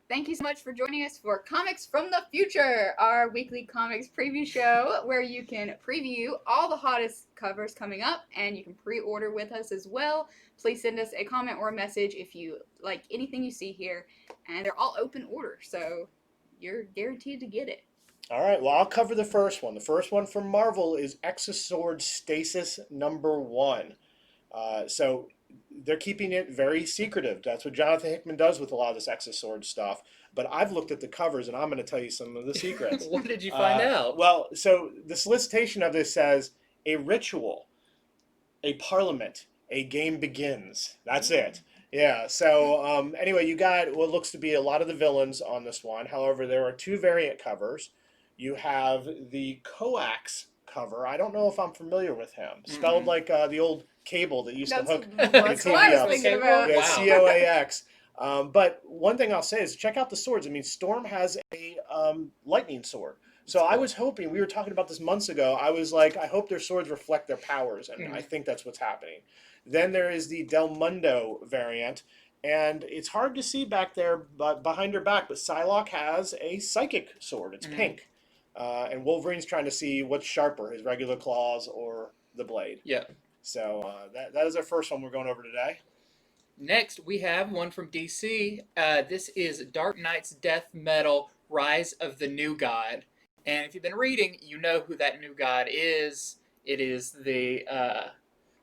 Thank you so much for joining us for Comics from the Future, our weekly comics preview show where you can preview all the hottest covers coming up and you can pre-order with us as well. Please send us a comment or a message if you like anything you see here, and they're all open order, so you're guaranteed to get it. All right, well, I'll cover the first one. The first one from Marvel is Exosword Stasis #1. So they're keeping it very secretive. That's what Jonathan Hickman does with a lot of this Exosword stuff. But I've looked at the covers and I'm going to tell you some of the secrets. What did you find out? Well, so the solicitation of this says a ritual, a parliament, a game begins. That's it. Yeah. So anyway, you got what looks to be a lot of the villains on this one. However, there are two variant covers. You have the Coax cover. I don't know if I'm familiar with him. Spelled like the old cable that used to hook the That's what I TV was up. thinking about. Yeah, Wow. Coax. But one thing I'll say is check out the swords. I mean, Storm has a lightning sword. So I was hoping, we were talking about this months ago, I was like, I hope their swords reflect their powers, and I think that's what's happening. Then there is the Del Mundo variant, and it's hard to see back there but behind her back, but Psylocke has a psychic sword. It's pink. And Wolverine's trying to see what's sharper, his regular claws or the blade. Yeah. So that is our first one we're going over today. Next, we have one from DC. This is Dark Knight's Death Metal Rise of the New God. And if you've been reading, you know who that new god is. It is the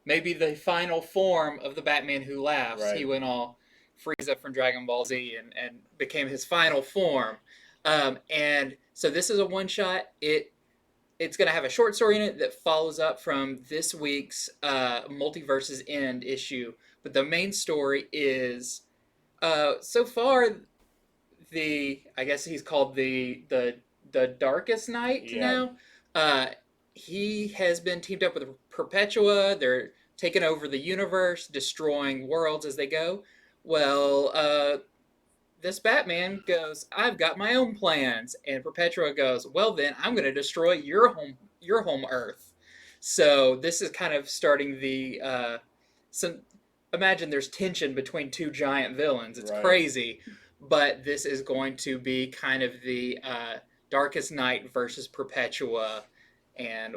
maybe the final form of the Batman Who Laughs. Right. He went all Frieza from Dragon Ball Z and became his final form. And so this is a one-shot. It's going to have a short story in it that follows up from this week's Multiverse's End issue. But the main story is, so far, I guess he's called the Darkest Knight now. He has been teamed up with Perpetua. They're taking over the universe, destroying worlds as they go. Well, this Batman goes, I've got my own plans. And Perpetua goes, well then, I'm going to destroy your home Earth. So this is kind of starting the, imagine there's tension between two giant villains. It's crazy. But this is going to be kind of the Darkest Knight versus Perpetua. And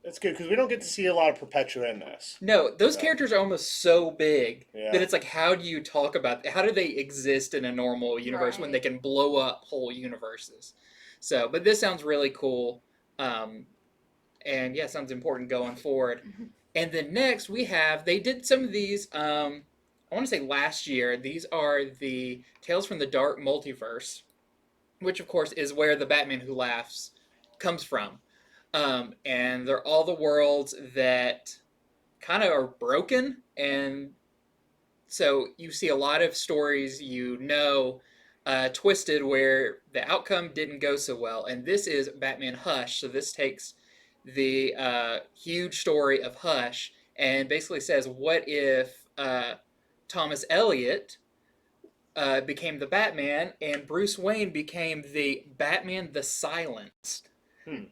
it's good because we don't get to see a lot of Perpetua in this. no, those characters are almost so big Yeah. that it's like, how do you talk about, how do they exist in a normal universe when they can blow up whole universes? So, but this sounds really cool. And yeah, sounds important going forward. And then next we have, they did some of these, I want to say last year. These are the Tales from the Dark Multiverse, which of course is where the Batman Who Laughs comes from. And they're all the worlds that kind of are broken. And so you see a lot of stories, twisted where the outcome didn't go so well. And this is Batman Hush. So this takes the huge story of Hush and basically says, what if Thomas Elliot became the Batman and Bruce Wayne became the Batman the Silenced?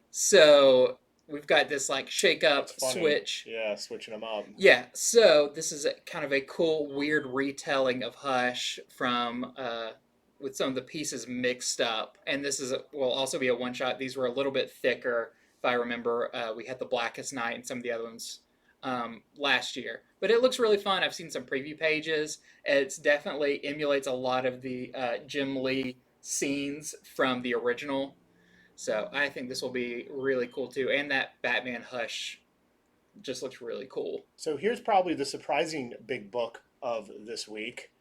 So we've got this like shake up switch. Yeah, switching them up. Yeah, so this is kind of a cool, weird retelling of Hush from with some of the pieces mixed up. And this will also be a one shot. These were a little bit thicker. If I remember, we had the Blackest Night and some of the other ones last year. But it looks really fun. I've seen some preview pages. It's definitely emulates a lot of the Jim Lee scenes from the original. So I think this will be really cool too. And that Batman Hush just looks really cool. So here's probably the surprising big book of this week.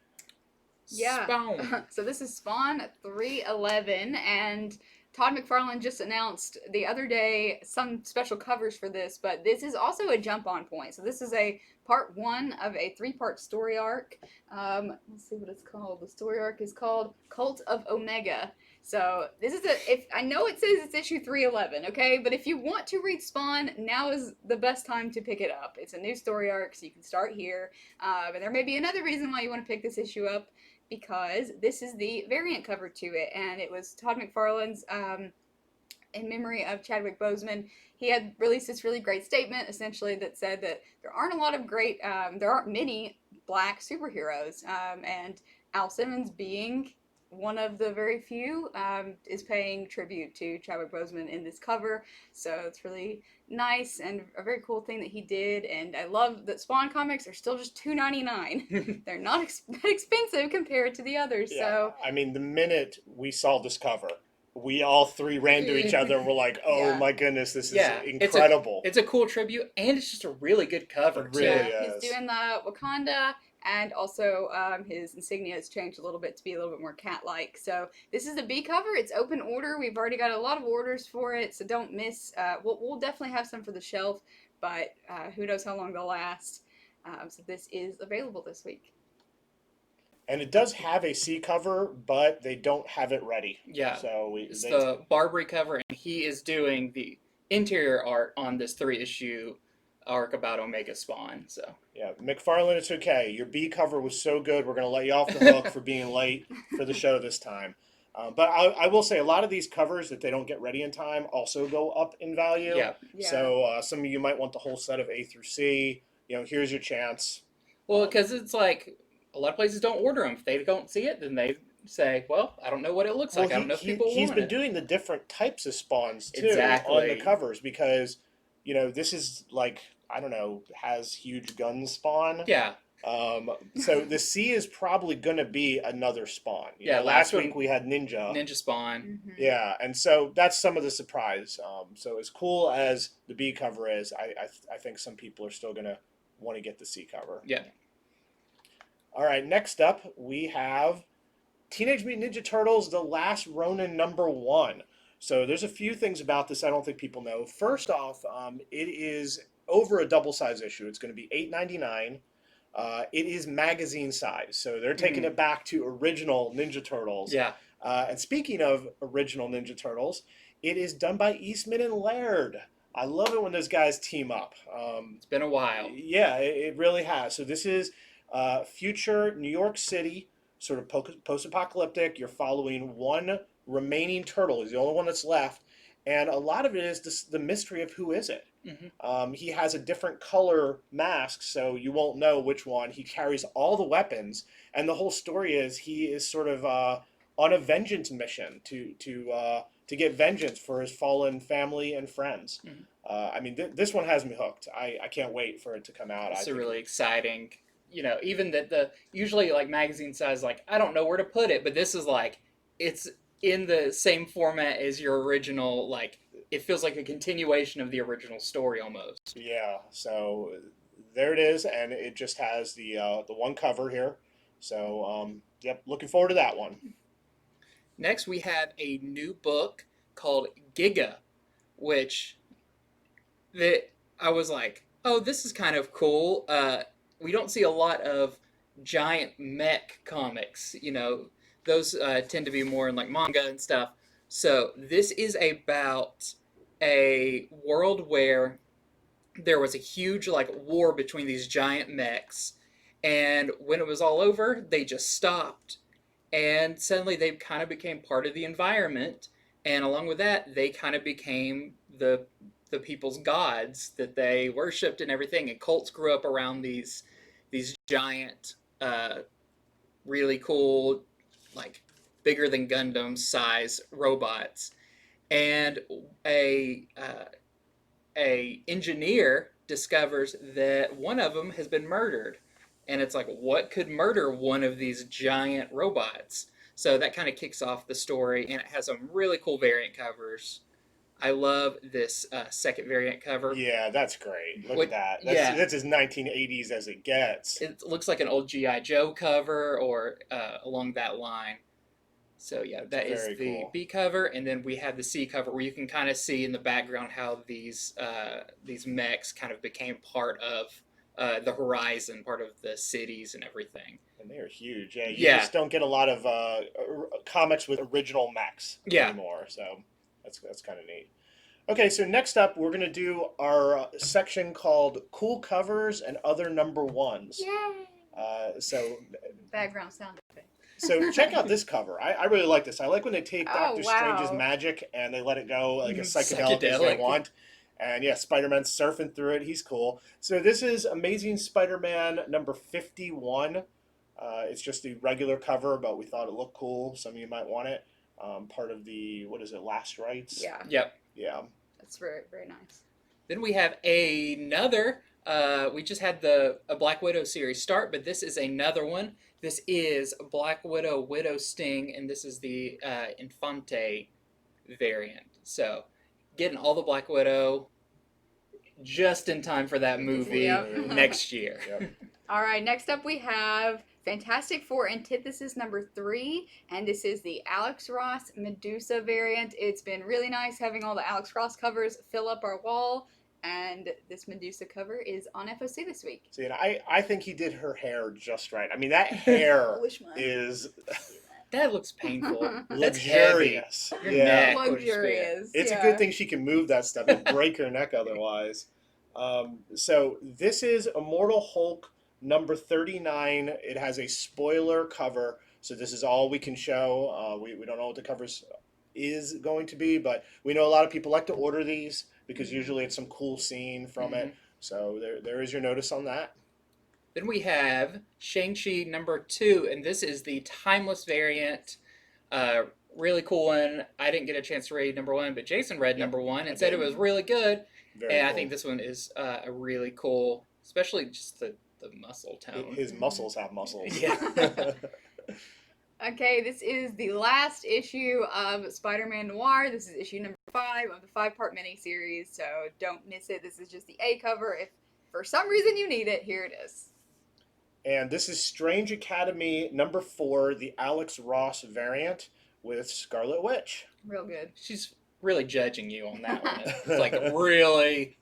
Yeah. Spawn. So this is Spawn 311, and Todd McFarlane just announced the other day some special covers for this, but this is also a jump-on point. So this is a part 1 of a 3-part story arc. Let's see what it's called. The story arc is called Cult of Omega. So this is I know it says it's issue 311, okay? But if you want to read Spawn, now is the best time to pick it up. It's a new story arc, so you can start here. And there may be another reason why you want to pick this issue up, because this is the variant cover to it, and it was Todd McFarlane's, in memory of Chadwick Boseman. He had released this really great statement, essentially, that said that there aren't a lot of great, there aren't many black superheroes, and Al Simmons being one of the very few, is paying tribute to Chadwick Boseman in this cover. So it's really nice and a very cool thing that he did. And I love that Spawn comics are still just $2.99. They're not that expensive compared to the others. Yeah, So I mean, the minute we saw this cover, we all three ran to each other and were like, "Oh Yeah. my goodness, this is Yeah, incredible!" It's a cool tribute, and it's just a really good cover. It really yeah, is. he's doing the Wakanda, and also his insignia has changed a little bit to be a little bit more cat-like. So this is a B cover. It's open order. We've already got a lot of orders for it, so don't miss. We'll definitely have some for the shelf, but who knows how long they'll last. So this is available this week. And it does have a C cover, but they don't have it ready. Yeah, So it's the Barbary cover, and he is doing the interior art on this 3-issue arc about Omega Spawn. So yeah, McFarlane, it's okay. Your B cover was so good. We're going to let you off the hook for being late for the show this time. But I will say a lot of these covers that they don't get ready in time also go up in value. yeah. So some of you might want the whole set of A through C. Here's your chance. Well, because it's like a lot of places don't order them. If they don't see it, then they say, "Well, I don't know what it looks like. I don't know if people He's want been it." doing the different types of spawns too Exactly. on the covers because this is like, I don't know, has huge gun spawn. Yeah. So the C is probably going to be another spawn. Yeah, last last week we had Ninja Spawn. Mhm. Yeah, and so that's some of the surprise. So as cool as the B cover is, I think some people are still going to want to get the C cover. Yeah. All right, next up we have Teenage Mutant Ninja Turtles: The Last Ronin #1. So there's a few things about this I don't think people know. First off, it is over a double-size issue. It's going to be $8.99. It is magazine size, so they're taking it back to original Ninja Turtles. Yeah. And speaking of original Ninja Turtles, it is done by Eastman and Laird. I love it when those guys team up. It's been a while. Yeah, it really has. So this is future New York City, sort of post-apocalyptic. You're following one remaining turtle. He's the only one that's left. And a lot of it is the mystery of who is it. Mm-hmm. He has a different color mask, so you won't know which one. He carries all the weapons, and the whole story is he is sort of on a vengeance mission to get vengeance for his fallen family and friends. Mm-hmm. I mean, this one has me hooked. I can't wait for it to come out. It's really exciting. Even that the usually like magazine size, like I don't know where to put it, but this is like it's in the same format as your original. Like it feels like a continuation of the original story almost. Yeah. So there it is, and it just has the one cover here. So yep, looking forward to that one. Next, we have a new book called Giga, which I was like, oh, this is kind of cool. We don't see a lot of giant mech comics. Those tend to be more in like manga and stuff. So this is about a world where there was a huge like war between these giant mechs, and when it was all over, they just stopped. And suddenly they kind of became part of the environment, and along with that, they kind of became the people's gods that they worshipped and everything. And cults grew up around these giant, really cool, like bigger than Gundam size robots. And a engineer discovers that one of them has been murdered. And it's like, what could murder one of these giant robots? So that kind of kicks off the story, and it has some really cool variant covers. I love this second variant cover. Yeah, that's great. Look at that. That's as 1980s as it gets. It looks like an old G.I. Joe cover or along that line. So yeah, that is the cool. B cover, and then we have the C cover where you can kind of see in the background how these mechs kind of became part of the horizon, part of the cities and everything. And they are huge. Yeah, you just don't get a lot of comics with original mechs anymore. So that's kind of neat. Okay, so next up, we're going to do our section called Cool Covers and Other #1s. Yay! So Background sound effect. So check out this cover. I really like this. I like when they take Doctor wow. Strange's magic and they let it go like as psychedelic as they want. And yeah, Spider-Man's surfing through it. He's cool. So this is Amazing Spider-Man #51. It's just the regular cover, but we thought it looked cool. Some of you might want it. Part of the, what is it, Last Rites? Yeah, Yep. Yeah. that's very, very nice. Then we have another. We just had a Black Widow series start, but this is another one. This is Black Widow, Widow Sting, and this is the Infante variant. So, getting all the Black Widow just in time for that movie Yep. next year. Yep. All right, next up we have Fantastic Four Antithesis number 3, and this is the Alex Ross Medusa variant. It's been really nice having all the Alex Ross covers fill up our wall, and this Medusa cover is on FOC this week. See, and I think he did her hair just right. I mean, that hair is That looks painful. That's luxurious. Your Yeah. neck would just be- Luxurious. It's yeah. a good thing she can move that stuff and break her neck otherwise. So this is Immortal Hulk number 39. It has a spoiler cover, so this is all we can show. We don't know what the covers is going to be, but we know a lot of people like to order these because usually it's some cool scene from it. So there is your notice on that. Then we have Shang-Chi number 2, and this is the timeless variant. Really cool one. I didn't get a chance to read number 1, but Jason read number 1 and said it was really good. Very And cool. I think this one is a really cool, especially just the muscle tone. His muscles have muscles. Yeah. Okay, this is the last issue of Spider-Man Noir. This is issue number 5 of the 5-part miniseries, so don't miss it. This is just the A cover. If for some reason you need it, here it is. And this is Strange Academy number 4, the Alex Ross variant with Scarlet Witch. Real good. She's really judging you on that one. It's like, really?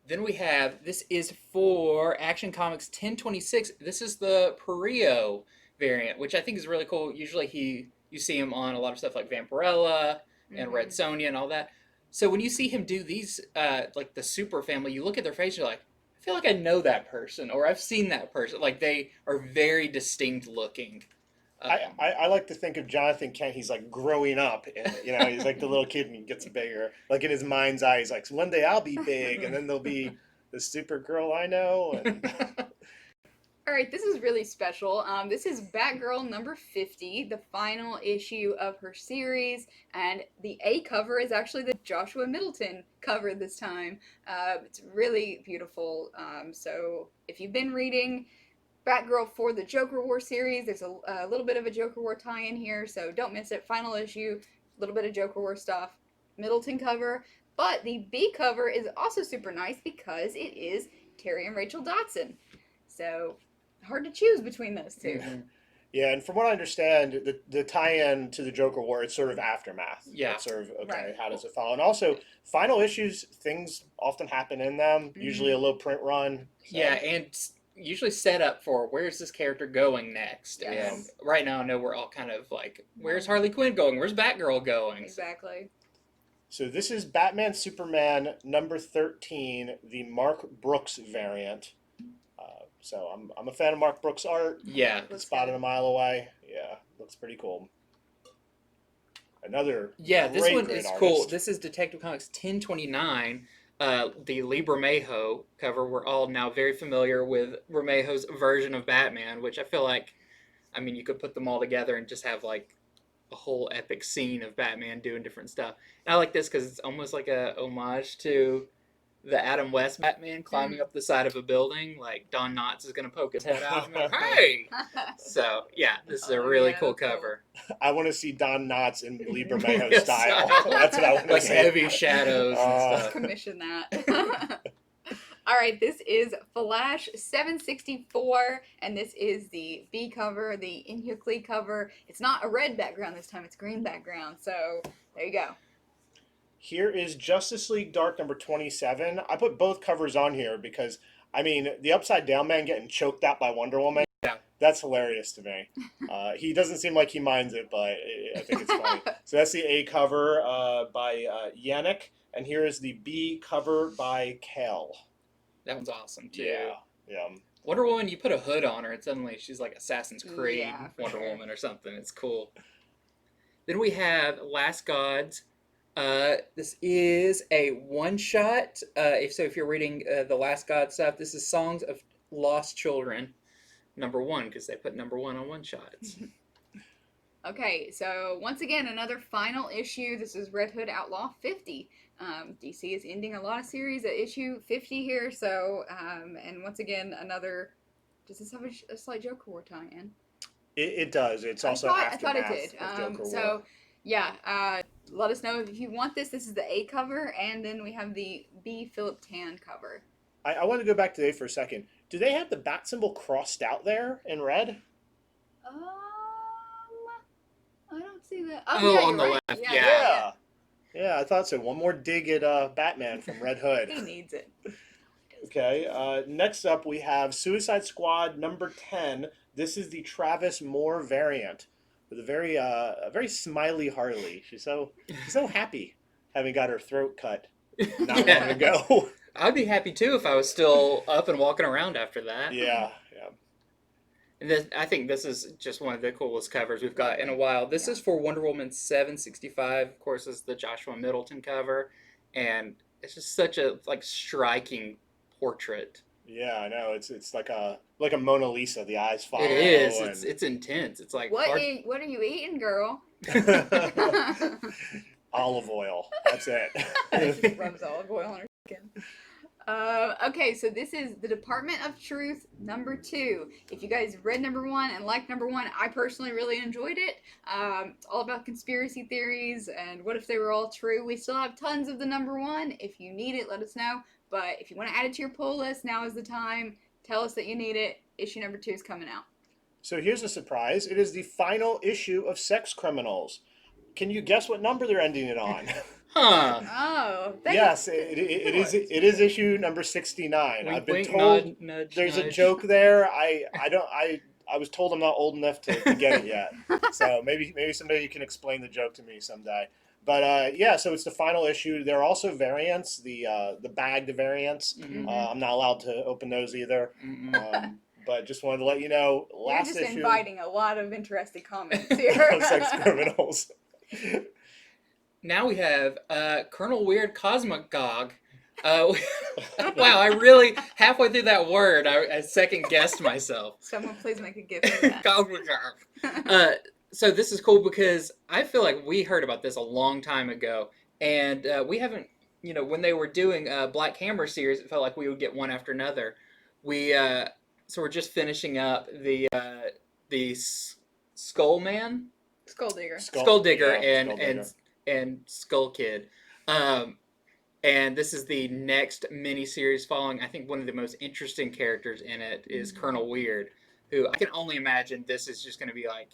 Then we have, this is for Action Comics 1026. This is the Perio variant, which I think is really cool. Usually you see him on a lot of stuff like Vampirella and Red Sonja and all that. So when you see him do these, like the Super Family, you look at their face, you're like, I feel like I know that person, or I've seen that person. Like, they are very distinct looking. I like to think of Jonathan Kent. He's like growing up, and, he's like the little kid and he gets bigger. Like in his mind's eye, he's like, one day I'll be big, and then there'll be the super girl I know. And... All right, this is really special. This is Batgirl number 50, the final issue of her series, and the A cover is actually the Joshua Middleton cover this time. It's really beautiful. So if you've been reading Batgirl for the Joker War series, there's a little bit of a Joker War tie-in here, so don't miss it. Final issue, a little bit of Joker War stuff. Middleton cover, but the B cover is also super nice because it is Terry and Rachel Dotson. So hard to choose between those two. Yeah, and from what I understand, the tie-in to the Joker War, it's sort of aftermath. Yeah. It's sort of, okay, Right. how does it follow? And also, final issues, things often happen in them, usually a low print run. So. Yeah, and usually set up for where's this character going next. Yes. And right now I know we're all kind of like, where's Harley Quinn going? Where's Batgirl going? Exactly. So this is Batman Superman number 13, the Mark Brooks variant. So I'm a fan of Mark Brooks' art. Yeah. Can spot it a mile away. Yeah, looks pretty cool. Another This great, one great is artist. cool. This is Detective Comics 1029. The Lee Bermejo cover. We're all now very familiar with Bermejo's version of Batman, which I feel like, I mean, you could put them all together and just have like a whole epic scene of Batman doing different stuff. And I like this because it's almost like a homage to the Adam West Batman climbing up the side of a building. Like Don Knotts is going to poke his head out and go, hey! So, yeah, this is a really cool that's cool. cover. I want to see Don Knotts in Lee Bermejo Yes. style. That's what I want to Like see. heavy shadows and stuff. Commission that. All right, this is Flash 764, and this is the B cover, the Inhucley cover. It's not a red background this time, it's green background. So there you go. Here is Justice League Dark number 27. I put both covers on here because, I mean, the Upside Down Man getting choked out by Wonder Woman, that's hilarious to me. He doesn't seem like he minds it, but I think it's funny. So that's the A cover by Yannick, and here is the B cover by Kel. That one's awesome, too. Yeah. Wonder Woman, you put a hood on her, and suddenly she's like Assassin's Creed Yeah, for Wonder sure. Woman or something. It's cool. Then we have Last Gods. This is a one-shot. If you're reading the Last God stuff, this is Songs of Lost Children. #1 because they put #1 on one-shots. Okay, so once again, another final issue. This is Red Hood Outlaw 50. DC is ending a lot of series at issue 50 here, so, and once again, another. Does this have a slight Joker War tie-in? It does. It's also I thought it aftermath did. of Joker So, War. yeah, let us know if you want this. This is the A cover, and then we have the B Philip Tan cover. I want to go back to today for a second. Do they have the bat symbol crossed out there in red? I don't see that. Oh, yeah, on you're the right. left, Yeah. Yeah, I thought so. One more dig at Batman from Red Hood. He needs it. Okay, next up we have Suicide Squad #10. This is the Travis Moore variant with a very smiley Harley. She's so happy having got her throat cut not long ago. I'd be happy too if I was still up and walking around after that. Yeah. And this, I think this is just one of the coolest covers we've got in a while. This is for Wonder Woman 765. Of course, is the Joshua Middleton cover, and it's just such a striking portrait. Yeah, I know. It's like a Mona Lisa. The eyes follow. It is. and- It's intense. It's like What are you eating, girl? Olive oil. That's it. She rubs olive oil on her skin. Okay, so this is the Department of Truth #2. If you guys read #1 and liked #1, I personally really enjoyed it. It's all about conspiracy theories and what if they were all true. We still have tons of the #1. If you need it, let us know. But if you want to add it to your pull list, now is the time. Tell us that you need it. Issue #2 is coming out. So here's a surprise. It is the final issue of Sex Criminals. Can you guess what number they're ending it on? Huh. Oh, Yes, it is issue number 69. Wink, I've been wink, told nod, nudge, there's a nudge. joke there. I was told I'm not old enough to get it yet. So maybe someday you can explain the joke to me someday. But yeah, so it's the final issue. There are also variants, the bagged variants. Mhm. I'm not allowed to open those either. Mm-mm. But just wanted to let you know, You're last just issue inviting a lot of interesting comments here. of Sex Criminals. Now we have Colonel Weird Cosmogog. Wow, I really, halfway through that word, I second guessed myself. Someone please make a gift of that. Cosmogog. So this is cool because I feel like we heard about this a long time ago, and we haven't, when they were doing Black Hammer series, it felt like we would get one after another. So we're just finishing up the Skull Man, Skull Digger. Skull Digger, yeah, Skull Digger. and Skull Kid. And this is the next miniseries following, I think one of the most interesting characters in it is Colonel Weird, who I can only imagine this is just going to be like,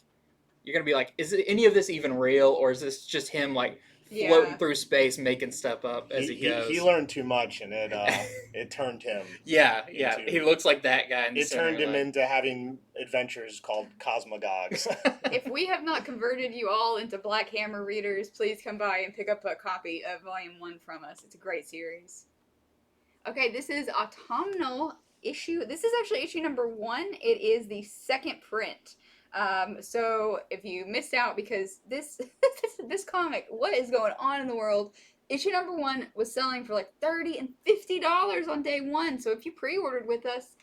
you're going to be like, is any of this even real, or is this just him floating through space making stuff up as he goes? He learned too much, and it turned him. Yeah, into- he looks like that guy. It turned him into having adventures called Cosmogogs. If we have not converted you all into Black Hammer readers, please come by and pick up a copy of Volume 1 from us. It's a great series. Okay, this is autumnal issue. This is actually issue #1. It is the second print. So if you missed out because this comic, what is going on in the world? Issue #1 was selling for like $30 and $50 on day 1. So if you pre-ordered with us,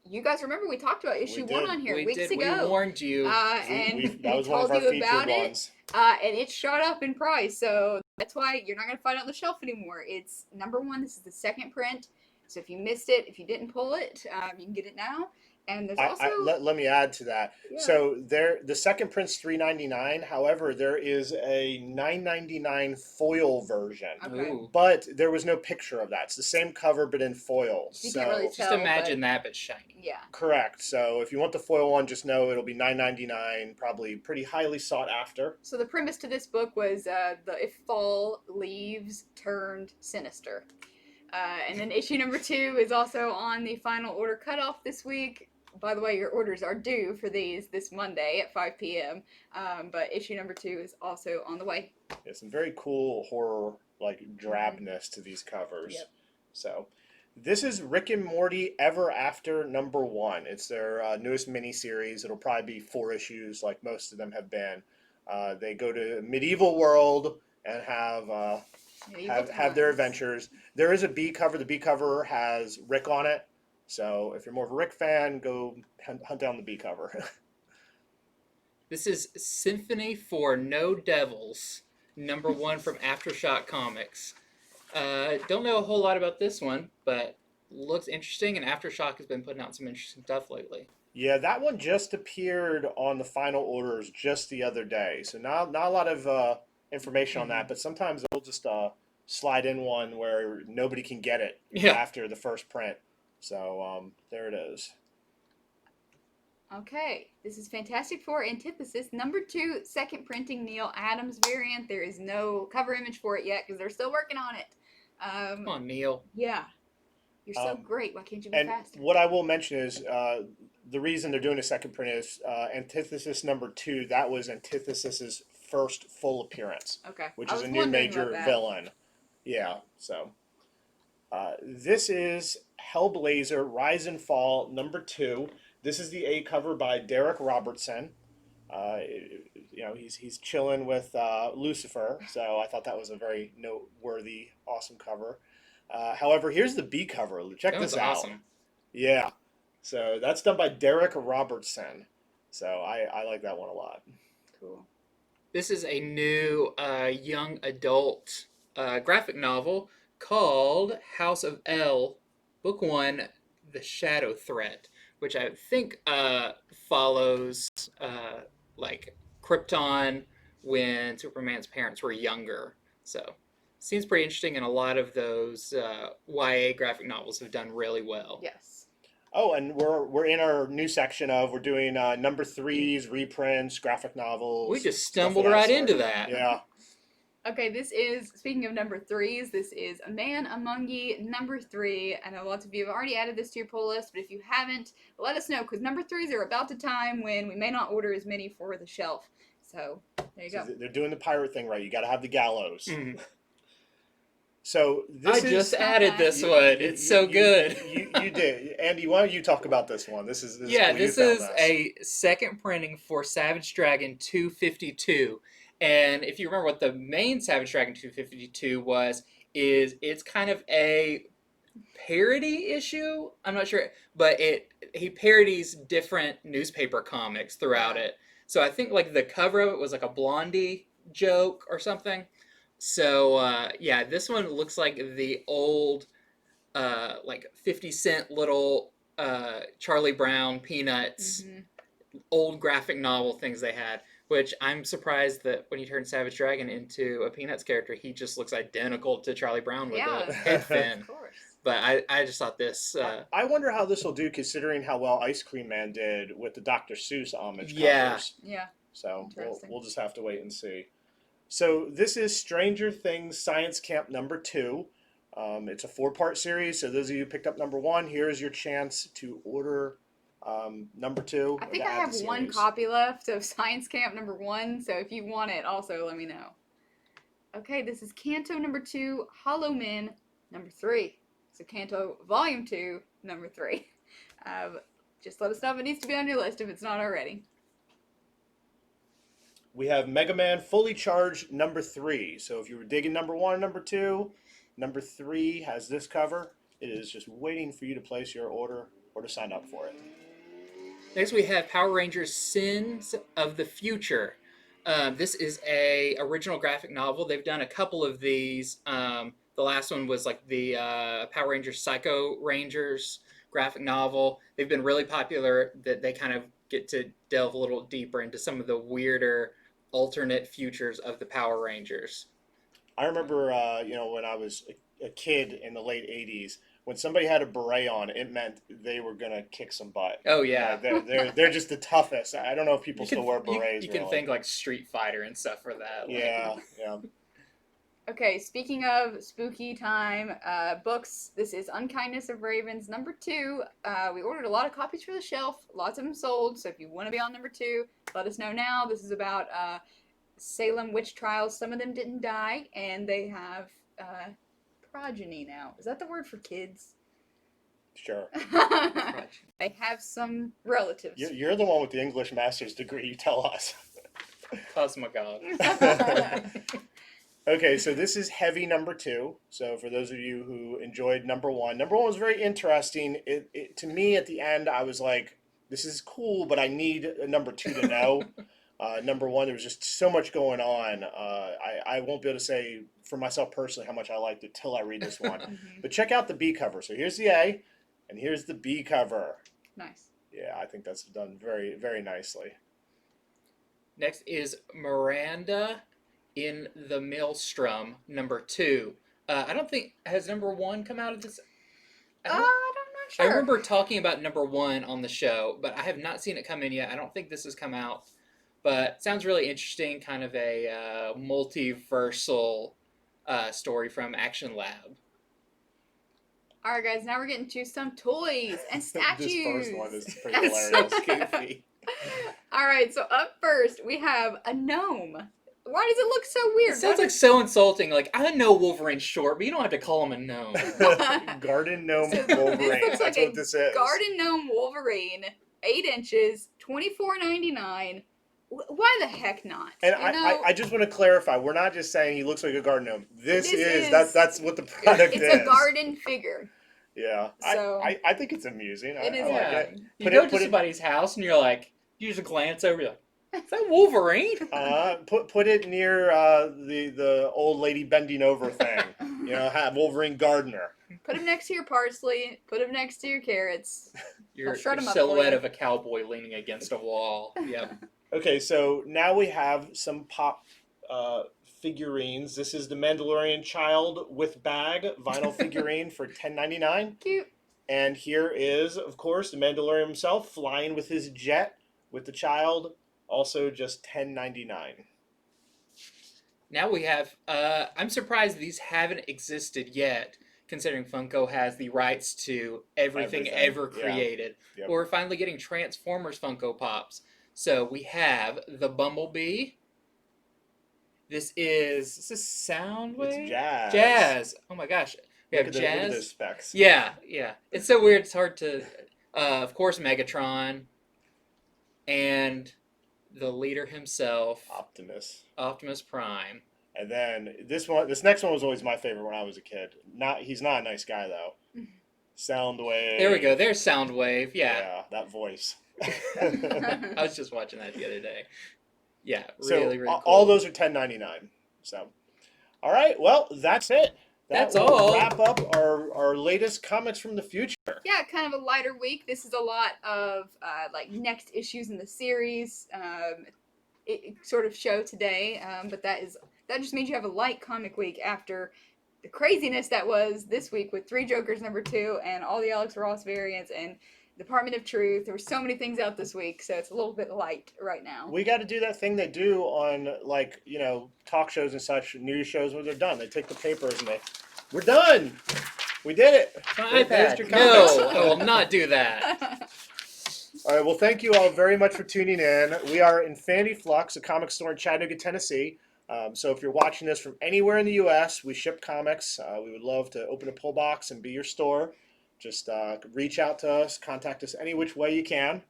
you guys remember we talked about issue 1 on here weeks ago. We warned you. And that was we one of told our you featured about it. ones. And it shot up in price. So that's why you're not going to find it on the shelf anymore. It's #1. This is the second print. So if you missed it, if you didn't pull it, you can get it now. And there's also Let me add to that. Yeah. So the second print's $3.99. However, there is a $9.99 foil version. Okay. Ooh. But there was no picture of that. It's the same cover but in foil. You So can't really Just tell, imagine that, but shiny. Yeah. correct. So if you want the foil one, just know it'll be $9.99. Probably pretty highly sought after. So the premise to this book was if fall leaves turned sinister. And then issue #2 is also on the final order cutoff this week. By the way, your orders are due for these this Monday at 5 p.m. But issue #2 is also on the way. Yeah, some very cool horror drabness to these covers. Yep. So this is Rick and Morty Ever After #1. It's their newest miniseries. It'll probably be 4 issues like most of them have been. They go to a medieval world and have their adventures. There is a B cover. The B cover has Rick on it. So if you're more of a Rick fan, go hunt down the B cover. This is Symphony for No Devils, #1 from Aftershock Comics. Don't know a whole lot about this one, but looks interesting, and Aftershock has been putting out some interesting stuff lately. Yeah, that one just appeared on the final orders just the other day. So not a lot of information on that, but sometimes they'll just slide in one where nobody can get it after the first print. So there it is. Okay, this is Fantastic Four Antithesis #2, second printing Neil Adams variant. There is no cover image for it yet because they're still working on it. Come on, Neil. Yeah. You're so great. Why can't you be And faster? what I will mention is the reason they're doing a second print is Antithesis #2. That was Antithesis's first full appearance, Okay. which is a new major villain. Yeah. So this is Hellblazer: Rise and Fall #2. This is the A cover by Derek Robertson. He's chilling with Lucifer, so I thought that was a very noteworthy, awesome cover. However, here's the B cover. Check this out. Awesome. Yeah. So that's done by Derek Robertson. So I like that one a lot. Cool. This is a new young adult graphic novel called House of L, Book 1, The Shadow Threat, which I think follows like Krypton when Superman's parents were younger. So seems pretty interesting, and a lot of those YA graphic novels have done really well. Yes. Oh, and we're in our new section of we're doing #3s, reprints, graphic novels. We just stumbled right into that. Yeah. Okay, this is, speaking of #3s, this is A Man Among Ye, #3. I know lots of you have already added this to your pull list, but if you haven't, let us know, because #3s are about the time when we may not order as many for the shelf. So, there you go. They're doing the pirate thing right. You got to have the gallows. Mm. So this I just added this one. It's so good. You did, Andy. Why don't you talk about this one? This is a second printing for Savage Dragon 252, and if you remember what the main Savage Dragon 252 is it's kind of a parody issue. I'm not sure, but he parodies different newspaper comics throughout it. So I think like the cover of it was like a Blondie joke or something. So, this one looks like the old, like 50 Cent little Charlie Brown, Peanuts, old graphic novel things they had, which I'm surprised that when he turned Savage Dragon into a Peanuts character, he just looks identical to Charlie Brown with a head fin. Of course. But I just thought this... I wonder how this will do considering how well Ice Cream Man did with the Dr. Seuss homage covers. Yeah. So we'll just have to wait and see. So this is Stranger Things Science Camp #2. It's a 4-part series. So those of you who picked up #1, here's your chance to order #2. I think I have one copy left of Science Camp #1. So if you want it, also let me know. Okay, this is Canto #2, Hollow Men #3. So Canto Volume 2, #3. Just let us know if it needs to be on your list if it's not already. We have Mega Man Fully Charged #3. So if you were digging #1 and #2, #3 has this cover. It is just waiting for you to place your order or to sign up for it. Next we have Power Rangers Sins of the Future. This is a original graphic novel. They've done a couple of these. The last one was like the Power Rangers Psycho Rangers graphic novel. They've been really popular that they kind of get to delve a little deeper into some of the weirder alternate futures of the Power Rangers. I remember, when I was a kid in the late 80s, when somebody had a beret on, it meant they were going to kick some butt. Oh, yeah. They're just the toughest. I don't know if people still wear berets. You can think like Street Fighter and stuff for that. Yeah. Okay, speaking of spooky time books, this is Unkindness of Ravens #2. We ordered a lot of copies for the shelf. Lots of them sold, so if you want to be on #2, let us know now. This is about Salem witch trials. Some of them didn't die, and they have progeny now. Is that the word for kids? Sure. They have some relatives. You're the one with the English master's degree. You tell us. Cosmogod. Okay, so this is heavy number 2. So for those of you who enjoyed number 1 was very interesting. To me at the end, I was like, this is cool, but I need a number 2 to know. Number 1, there was just so much going on. I won't be able to say for myself personally how much I liked it till I read this one. Mhm. But check out the B cover. So here's the A, and here's the B cover. Nice. Yeah, I think that's done very, very nicely. Next is Miranda in the Maelstrom, number 2. I don't think, has number 1 come out of this? I'm not I sure. remember talking about number 1 on the show, but I have not seen it come in yet. I don't think this has come out, but sounds really interesting. Kind of a multiversal story from Action Lab. All right, guys. Now we're getting to some toys and statues. This first one is pretty That's hilarious. so Goofy. All right. So up first we have a gnome. Why does it look so weird? It sounds like so insulting. Like, I know Wolverine's short, but you don't have to call him a gnome. Garden gnome So Wolverine. this looks That's like what this is. Garden gnome Wolverine, 8 inches, $24.99. Why the heck not? And You know, I just want to clarify, we're not just saying he looks like a garden gnome. This is that's what the it's product is. a garden figure. Yeah. So- I think it's amusing. It is I like Yeah. it. You Put go it- to put it- somebody's house and you're like, you just glance over, you're like, is that Wolverine? Put it near the old lady bending over thing. You know, have Wolverine Gardener. Put him next to your parsley. Put him next to your carrots. Your shred 'em up for silhouette you. of a cowboy leaning against a wall. Yep. Okay, so now we have some pop figurines. This is the Mandalorian Child with Bag vinyl figurine for $10.99. Cute. And here is, of course, the Mandalorian himself flying with his jet with the child, also just $10.99. Now we have, I'm surprised these haven't existed yet, considering Funko has the rights to everything ever yeah. created. Yep. But we're finally getting Transformers Funko Pops. So we have the Bumblebee. This is Soundwave? It's Jazz. Jazz. Oh my gosh. We Look have at look at Jazz. those specs. Yeah. It's so weird. It's hard to. Of course, Megatron, and the leader himself, Optimus Prime. And then this next one was always my favorite when I was a kid. He's not a nice guy though. Soundwave. There we go. There's Soundwave. Yeah. That voice. I was just watching that the other day. Yeah, So really cool. all those are $10.99. So, all right. Well, that's it. That's will all. Wrap up our latest comics from the future. Yeah, kind of a lighter week. This is a lot of like next issues in the series. It sort of show today, but that just means you have a light comic week after the craziness that was this week with 3 Jokers #2 and all the Alex Ross variants and Department of Truth. There were so many things out this week, so it's a little bit light right now. We got to do that thing they do on, like, talk shows and such, news shows when they're done. They take the papers and we're done. We did it. My There's your iPad. No, comics. I will not do that. All right. Well, thank you all very much for tuning in. We are Infinity Flux, a comic store in Chattanooga, Tennessee. So if you're watching this from anywhere in the U.S., we ship comics. We would love to open a pull box and be your store. Just reach out to us, contact us any which way you can.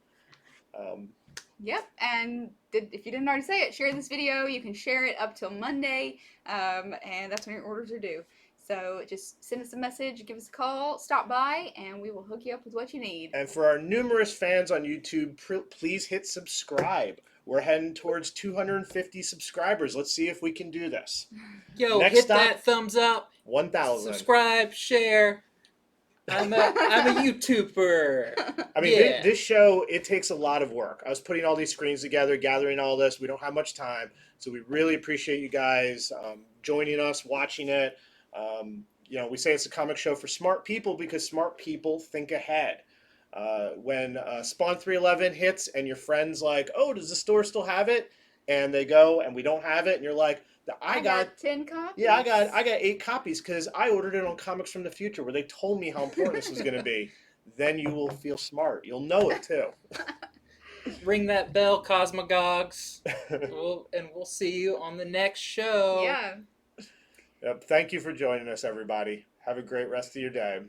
Yep, and if you didn't already say it, share this video. You can share it up till Monday, and that's when your orders are due. So just send us a message, give us a call, stop by, and we will hook you up with what you need. And for our numerous fans on YouTube, please hit subscribe. We're heading towards 250 subscribers. Let's see if we can do this. Yo, Next hit stop, that thumbs up, 1,000. subscribe, share. I'm a YouTuber. I mean, Yeah. this show, it takes a lot of work. I was putting all these screens together, gathering all this. We don't have much time. So we really appreciate you guys joining us, watching it. We say it's a comic show for smart people because smart people think ahead. When Spawn 311 hits and your friend's like, oh, does the store still have it? And they go and we don't have it. And you're like, I got 10 copies. Yeah, I got 8 copies because I ordered it on Comics from the Future where they told me how important this was going to be. Then you will feel smart. You'll know it too. Ring that bell, Cosmogogs. We'll see you on the next show. Yeah. Yep, thank you for joining us, everybody. Have a great rest of your day.